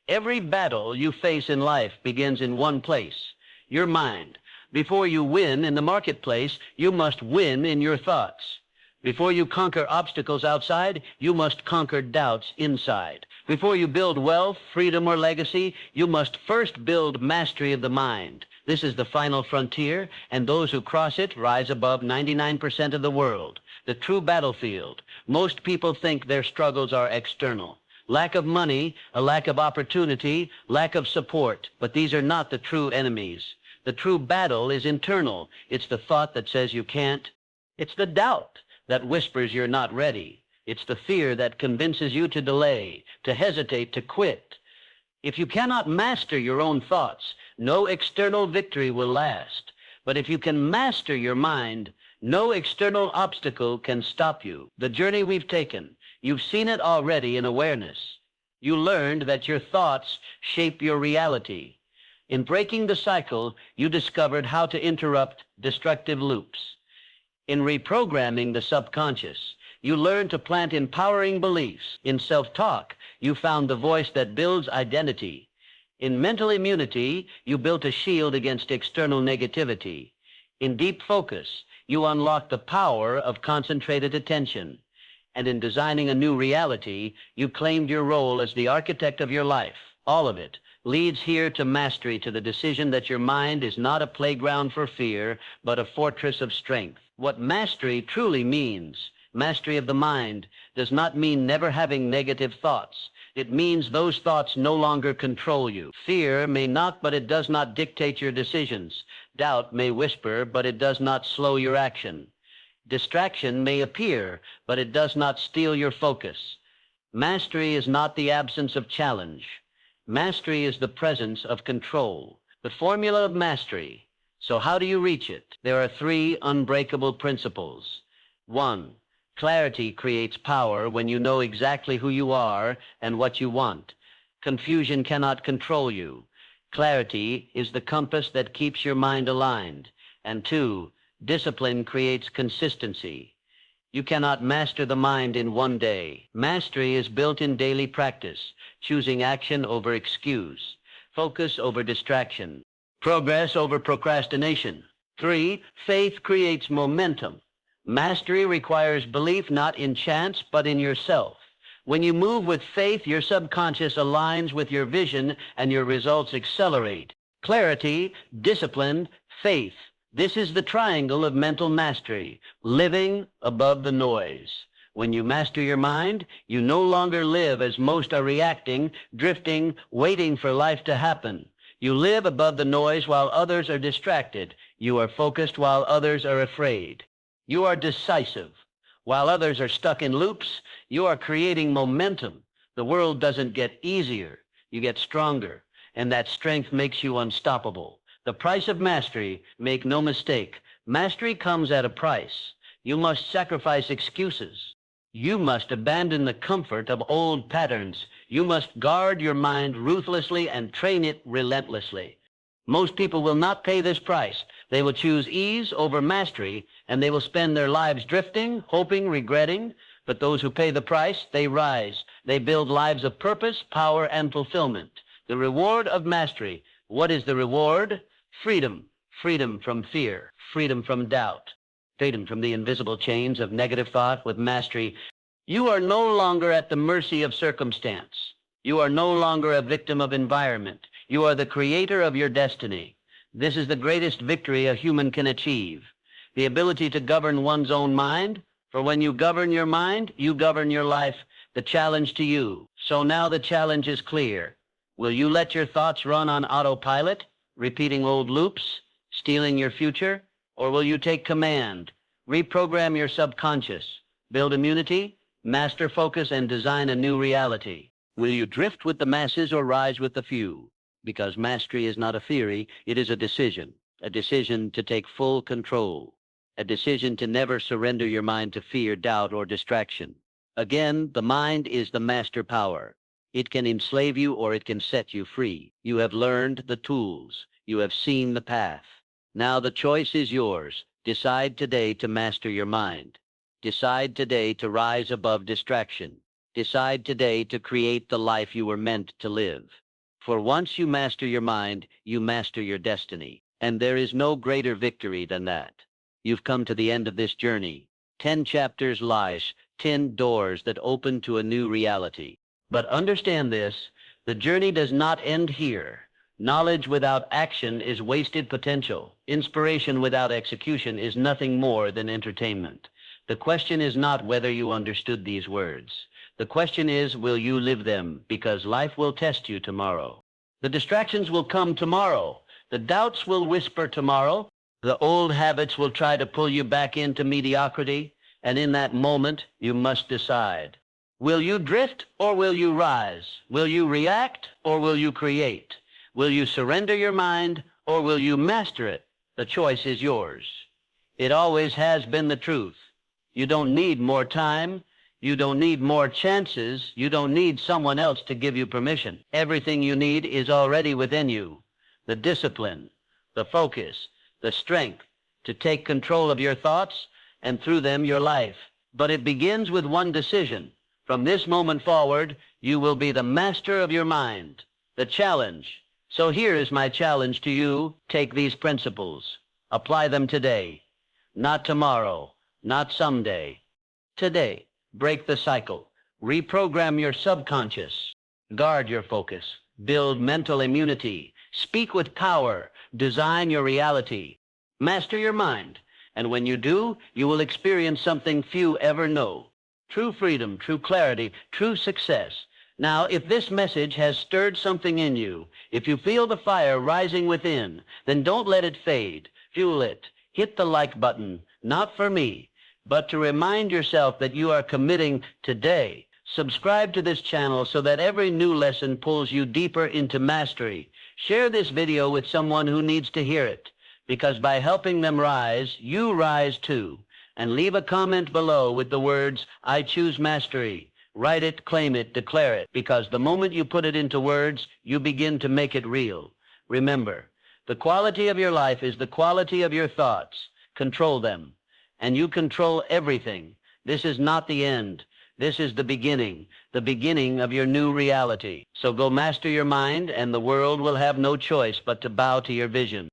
Every battle you face in life begins in one place, your mind. Before you win in the marketplace, you must win in your thoughts. Before you conquer obstacles outside, you must conquer doubts inside. Before you build wealth, freedom, or legacy, you must first build mastery of the mind. This is the final frontier, and those who cross it rise above 99% of the world, the true battlefield. Most people think their struggles are external. Lack of money, a lack of opportunity, lack of support, but these are not the true enemies. The true battle is internal. It's the thought that says you can't. It's the doubt that whispers you're not ready. It's the fear that convinces you to delay, to hesitate, to quit. If you cannot master your own thoughts, no external victory will last. But if you can master your mind, no external obstacle can stop you. The journey we've taken, you've seen it already in awareness. You learned that your thoughts shape your reality. In breaking the cycle, you discovered how to interrupt destructive loops. In reprogramming the subconscious, you learned to plant empowering beliefs. In self-talk, you found the voice that builds identity. In mental immunity, you built a shield against external negativity. In deep focus, you unlock the power of concentrated attention. And in designing a new reality, you claimed your role as the architect of your life. All of it leads here to mastery, to the decision that your mind is not a playground for fear, but a fortress of strength. What mastery truly means, mastery of the mind, does not mean never having negative thoughts. It means those thoughts no longer control you. Fear may knock, but it does not dictate your decisions. Doubt may whisper, but it does not slow your action. Distraction may appear, but it does not steal your focus. Mastery is not the absence of challenge. Mastery is the presence of control. The formula of mastery. So how do you reach it? There are 3 unbreakable principles. 1. Clarity creates power when you know exactly who you are and what you want. Confusion cannot control you. Clarity is the compass that keeps your mind aligned. And 2, discipline creates consistency. You cannot master the mind in one day. Mastery is built in daily practice, choosing action over excuse, focus over distraction, progress over procrastination. 3, faith creates momentum. Mastery requires belief not in chance, but in yourself. When you move with faith, your subconscious aligns with your vision and your results accelerate. Clarity, discipline, faith. This is the triangle of mental mastery, living above the noise. When you master your mind, you no longer live as most are reacting, drifting, waiting for life to happen. You live above the noise while others are distracted. You are focused while others are afraid. You are decisive. While others are stuck in loops, you are creating momentum. The world doesn't get easier. You get stronger, and that strength makes you unstoppable. The price of mastery, make no mistake, mastery comes at a price. You must sacrifice excuses. You must abandon the comfort of old patterns. You must guard your mind ruthlessly and train it relentlessly. Most people will not pay this price. They will choose ease over mastery, and they will spend their lives drifting, hoping, regretting. But those who pay the price, they rise. They build lives of purpose, power, and fulfillment. The reward of mastery. What is the reward? Freedom. Freedom from fear. Freedom from doubt. Freedom from the invisible chains of negative thought. With mastery, you are no longer at the mercy of circumstance. You are no longer a victim of environment. You are the creator of your destiny. This is the greatest victory a human can achieve. The ability to govern one's own mind. For when you govern your mind, you govern your life. The challenge to you. So now the challenge is clear. Will you let your thoughts run on autopilot, repeating old loops, stealing your future? Or will you take command, reprogram your subconscious, build immunity, master focus, and design a new reality? Will you drift with the masses or rise with the few? Because mastery is not a theory, it is a decision to take full control, a decision to never surrender your mind to fear, doubt, or distraction. Again, the mind is the master power. It can enslave you or it can set you free. You have learned the tools. You have seen the path. Now the choice is yours. Decide today to master your mind. Decide today to rise above distraction. Decide today to create the life you were meant to live. For once you master your mind, you master your destiny. And there is no greater victory than that. You've come to the end of this journey. 10 chapters lies, 10 doors that open to a new reality. But understand this, the journey does not end here. Knowledge without action is wasted potential. Inspiration without execution is nothing more than entertainment. The question is not whether you understood these words. The question is, will you live them? Because life will test you tomorrow. The distractions will come tomorrow. The doubts will whisper tomorrow. The old habits will try to pull you back into mediocrity. And in that moment, you must decide. Will you drift or will you rise? Will you react or will you create? Will you surrender your mind or will you master it? The choice is yours. It always has been the truth. You don't need more time. You don't need more chances. You don't need someone else to give you permission. Everything you need is already within you. The discipline, the focus, the strength to take control of your thoughts and through them your life. But it begins with one decision. From this moment forward, you will be the master of your mind. The challenge, So here is my challenge to you. Take these principles. Apply them today. Not tomorrow. Not someday. Today. Break the cycle. Reprogram your subconscious. Guard your focus. Build mental immunity. Speak with power. Design your reality. Master your mind. And when you do, you will experience something few ever know. True freedom, true clarity, true success. Now, if this message has stirred something in you, if you feel the fire rising within, then don't let it fade. Fuel it. Hit the like button, not for me, but to remind yourself that you are committing today. Subscribe to this channel so that every new lesson pulls you deeper into mastery. Share this video with someone who needs to hear it, because by helping them rise, you rise too. And leave a comment below with the words, "I choose mastery." Write it, claim it, declare it, because the moment you put it into words, you begin to make it real. Remember, the quality of your life is the quality of your thoughts. Control them, and you control everything. This is not the end. This is the beginning of your new reality. So go master your mind, and the world will have no choice but to bow to your vision.